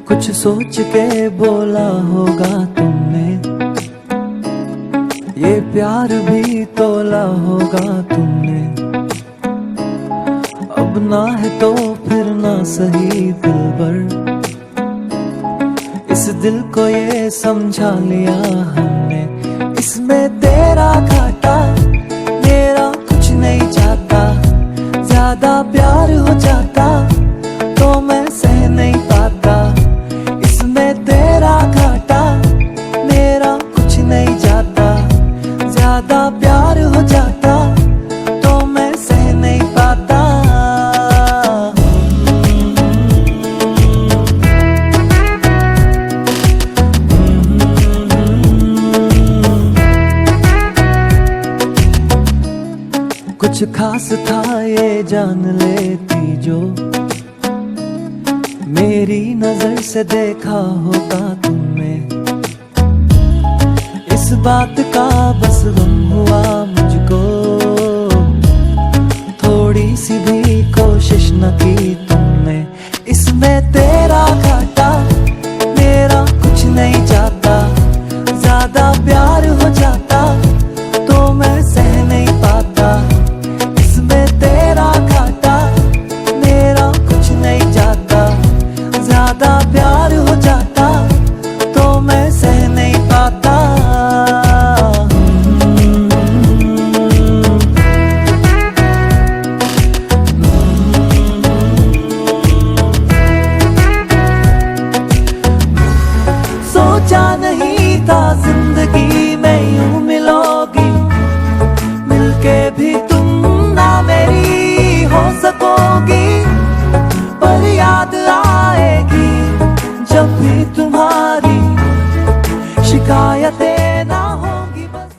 कुछ सोच के बोला होगा तुमने, ये प्यार भी तोला होगा तुमने। अब ना है तो फिर ना सही दिलबर, इस दिल को ये समझा लिया हमने। इसमें तेरा घाटा मेरा कुछ नहीं जाता, ज्यादा प्यार हो जाता तो मैं सह नहीं पाता। इसमें तेरा घाटा मेरा कुछ नहीं जाता, ज्यादा प्यार हो जाता तो मैं सह नहीं पाता। कुछ खास था ये जान लेती जो, मेरी नजर से देखा होगा तुमने। इस बात का बस गम हुआ मुझको, थोड़ी सी भी कोशिश न की तुमने। इसमें तेरा घाटा मेरा कुछ नहीं जाता, ज्यादा प्यार हो जाता तो मैं सह नहीं पाता। इसमें तेरा घाटा मेरा कुछ नहीं जाता, ज्यादा प्यार हो जाता तो मैं सह नहीं पाता। सोचा नहीं था